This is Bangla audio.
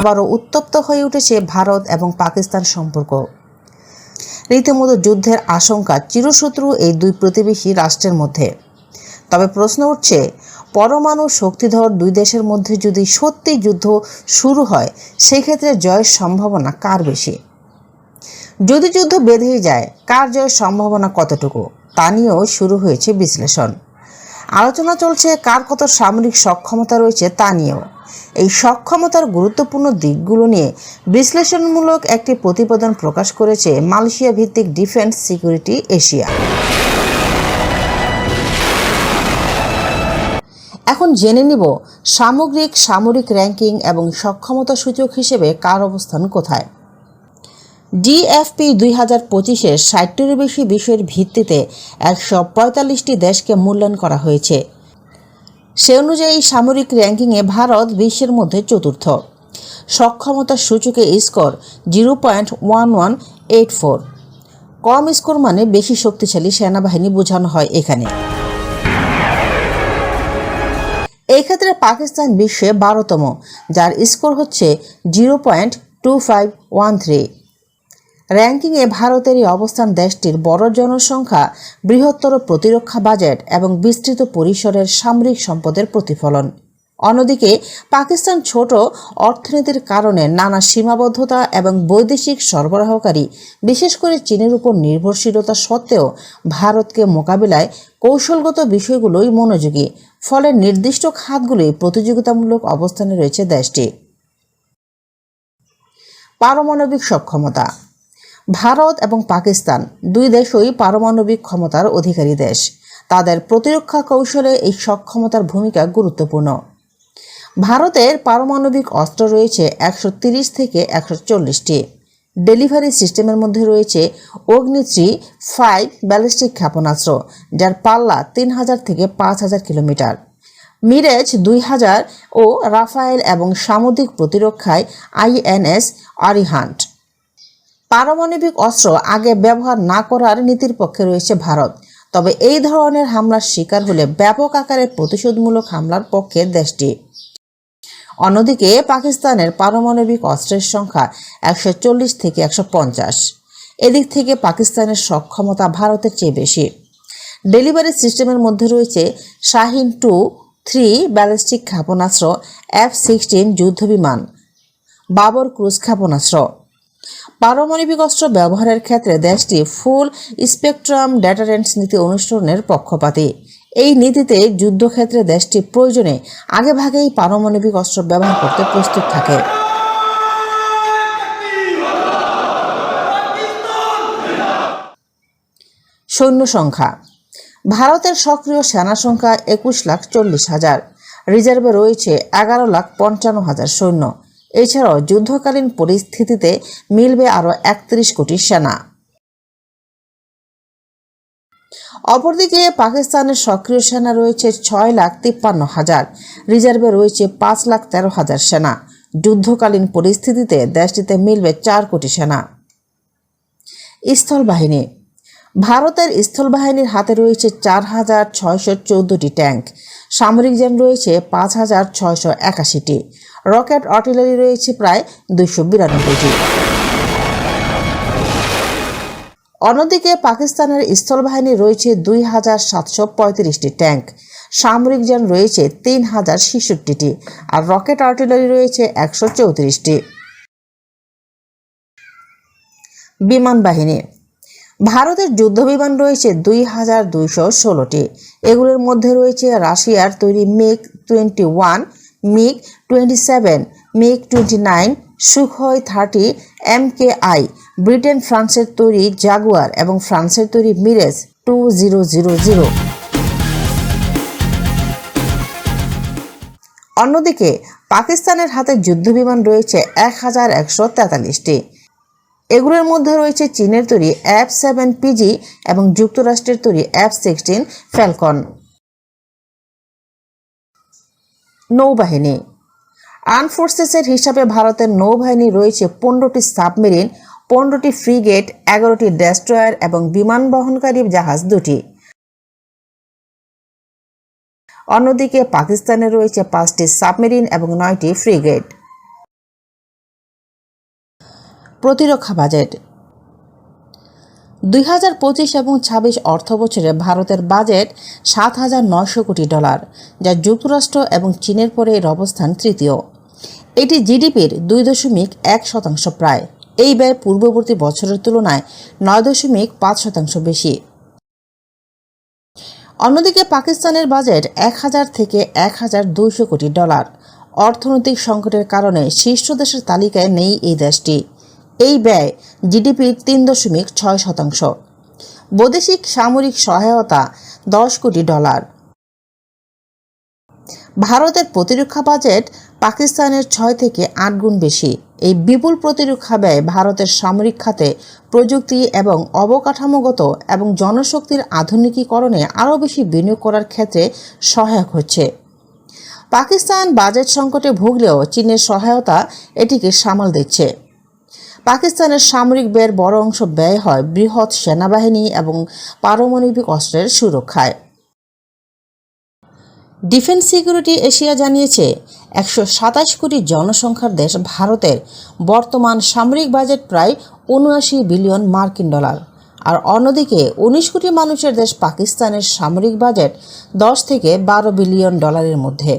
আবারও উত্তপ্ত হয়ে উঠেছে ভারত এবং পাকিস্তান সম্পর্ক। রীতিমতো যুদ্ধের আশঙ্কা চিরশত্রু এই দুই প্রতিবেশী রাষ্ট্রের মধ্যে। তবে প্রশ্ন উঠছে, পরমাণু শক্তিধর দুই দেশের মধ্যে যদি সত্যি যুদ্ধ শুরু হয়, সেক্ষেত্রে জয়ের সম্ভাবনা কার বেশি? যদি যুদ্ধ বেঁধেই যায়, কার জয়ের সম্ভাবনা কতটুকু, তা নিয়েও শুরু হয়েছে বিশ্লেষণ। আলোচনা চলছে কার কত সামরিক সক্ষমতা রয়েছে তা নিয়েও। এই সক্ষমতার গুরুত্বপূর্ণ দিকগুলো নিয়ে বিশ্লেষণমূলক একটি প্রতিবেদন প্রকাশ করেছে মালয়েশিয়া ভিত্তিক ডিফেন্স সিকিউরিটি এশিয়া। এখন জেনে নিব সামগ্রিক সামরিক র্যাঙ্কিং এবং সক্ষমতা সূচক হিসেবে কার অবস্থান কোথায়। ডিএফপি 2025-এর 60টিরও বেশি বিষয়ের ভিত্তিতে 145টি দেশকে মূল্যায়ন করা হয়েছে। সে অনুযায়ী সামরিক র্যাঙ্কিংয়ে ভারত বিশ্বের মধ্যে চতুর্থ। সক্ষমতা সূচকে স্কোর 0.1184। কম স্কোর মানে বেশি শক্তিশালী সেনাবাহিনী বোঝানো হয় এখানে। এই ক্ষেত্রে পাকিস্তান বিশ্বে 12তম, যার স্কোর হচ্ছে 0.2513। র্যাঙ্কিংয়ে ভারতের এই অবস্থান দেশটির বড় জনসংখ্যা, বৃহত্তর প্রতিরক্ষা বাজেট এবং বিস্তৃত পরিসরের সামরিক সম্পদের প্রতিফলন। অন্যদিকে পাকিস্তান ছোট অর্থনীতির কারণে নানা সীমাবদ্ধতা এবং বৈদেশিক সরবরাহকারী, বিশেষ করে চীনের উপর নির্ভরশীলতা সত্ত্বেও ভারতকে মোকাবিলায় কৌশলগত বিষয়গুলোই মনোযোগী, ফলে নির্দিষ্ট খাতগুলোই প্রতিযোগিতামূলক অবস্থানে রয়েছে দেশটি। পারমাণবিক সক্ষমতা। ভারত এবং পাকিস্তান দুই দেশই পারমাণবিক ক্ষমতার অধিকারী দেশ। তাদের প্রতিরক্ষা কৌশলে এই সক্ষমতার ভূমিকা গুরুত্বপূর্ণ। ভারতের পারমাণবিক অস্ত্র রয়েছে 130 থেকে 140টি। ডেলিভারি সিস্টেমের মধ্যে রয়েছে অগ্নি-3-5 ব্যালিস্টিক ক্ষেপণাস্ত্র, যার পাল্লা 3000 থেকে 5000 কিলোমিটার, মিরেজ 2000 ও রাফায়েল, এবং সামুদ্রিক প্রতিরক্ষায় আইএনএস আরিহান্ট। পারমাণবিক অস্ত্র আগে ব্যবহার না করার নীতির পক্ষে রয়েছে ভারত, তবে এই ধরনের হামলার শিকার হলে ব্যাপক আকারে প্রতিশোধমূলক হামলার পক্ষে দেশটি। অন্যদিকে পাকিস্তানের পারমাণবিক অস্ত্রের সংখ্যা 140 থেকে 150। এদিক থেকে পাকিস্তানের সক্ষমতা ভারতের চেয়ে বেশি। ডেলিভারি সিস্টেমের মধ্যে রয়েছে শাহিন-2-3 ব্যালিস্টিক ক্ষেপণাস্ত্র, F-16 যুদ্ধবিমান, বাবর ক্রুজ ক্ষেপণাস্ত্র। পারমাণবিক অস্ত্র ব্যবহারের ক্ষেত্রে দেশটি ফুল স্পেকট্রাম ডেটারেন্স নীতি অনুসরণের পক্ষপাতী। এই নীতিতে যুদ্ধক্ষেত্রে দেশটি প্রয়োজনে আগেভাগেই পারমাণবিক অস্ত্র ব্যবহার করতে প্রস্তুত থাকে। সৈন্য সংখ্যা। ভারতের সক্রিয় সেনা সংখ্যা 21,40,000। রিজার্ভে রয়েছে 11,55,000 সৈন্য। এছাড়াও যুদ্ধকালীন পরিস্থিতিতে মিলবে আরও 31 কোটি সেনা। অপরদিকে পাকিস্তানের সক্রিয় সেনা রয়েছে 6,53,000। রিজার্ভে রয়েছে 5,13,000 সেনা। যুদ্ধকালীন পরিস্থিতিতে দেশটিতে মিলবে 4 কোটি সেনা। স্থলবাহিনী। ভারতের স্থলবাহিনীর হাতে রয়েছে 4,614টি ট্যাঙ্ক, সামরিক যান রয়েছে 5,681টি, রকেট আর্টিলারি রয়েছে প্রায় 292টি। অন্যদিকে পাকিস্তানের স্থলবাহিনী রয়েছে 2,735টি ট্যাঙ্ক, সামরিক যান রয়েছে 3,066টি, আর রকেট আর্টিলারি রয়েছে 134টি। বিমান বাহিনী। ভারতের যুদ্ধবিমান রয়েছে 2,216টি। এগুলোর মধ্যে রয়েছে রাশিয়ার তৈরি MiG-21, MiG-27, MiG-29, Sukhoi 30, MKI, Britain ফ্রান্সের তৈরি জাগুয়ার এবং ফ্রান্সের তৈরি মিরেজ 2000। অন্যদিকে পাকিস্তানের হাতে যুদ্ধবিমান রয়েছে 1,143টি। এগুলোর মধ্যে রয়েছে চীনের তৈরি F-7PG এবং যুক্তরাষ্ট্রের তৈরি F-16 ফ্যালকন। নৌবাহিনী। আর্মড ফোর্সেসের হিসাবে ভারতের নৌবাহিনী রয়েছে 15টি সাবমেরিন, 15টি ফ্রিগেট, 11টি ডেস্ট্রয়ার এবং বিমান বহনকারী জাহাজ 2টি। অন্যদিকে পাকিস্তানে রয়েছে 5টি সাবমেরিন এবং 9টি ফ্রিগেট। প্রতিরক্ষা বাজেট 2025 এবং 26 অর্থবছরে ভারতের বাজেট $7,900 কোটি, যা যুক্তরাষ্ট্র এবং চীনের পরে এর অবস্থান তৃতীয়। এটি জিডিপির 2.1% প্রায়। এই ব্যয় পূর্ববর্তী বছরের তুলনায় 9.5% বেশি। অন্যদিকে পাকিস্তানের বাজেট 1,000 থেকে $1,200 কোটি। অর্থনৈতিক সংকটের কারণে শীর্ষ দেশের তালিকায় নেই এই দেশটি। এই ব্যয় জিডিপির 3.6%। বৈদেশিক সামরিক সহায়তা $10 কোটি। ভারতের প্রতিরক্ষা বাজেট পাকিস্তানের 6 থেকে 8 গুণ বেশি। এই বিপুল প্রতিরক্ষা ব্যয় ভারতের সামরিক খাতে প্রযুক্তি এবং অবকাঠামোগত এবং জনশক্তির আধুনিকীকরণে আরও বেশি বিনিয়োগ করার ক্ষেত্রে সহায়ক হচ্ছে। পাকিস্তান বাজেট সংকটে ভুগলেও চীনের সহায়তা এটিকে সামাল দিচ্ছে। পাকিস্তানের সামরিক ব্যয়ের বড় অংশ ব্যয় হয় বৃহৎ সেনাবাহিনী এবং পারমাণবিক অস্ত্রের সুরক্ষায়। ডিফেন্স সিকিউরিটি এশিয়া জানিয়েছে 127 কোটি জনসংখ্যার দেশ ভারতের বর্তমান সামরিক বাজেট প্রায় $79 বিলিয়ন। আর অন্যদিকে 19 কোটি মানুষের দেশ পাকিস্তানের সামরিক বাজেট $10 থেকে $12 বিলিয়ন মধ্যে।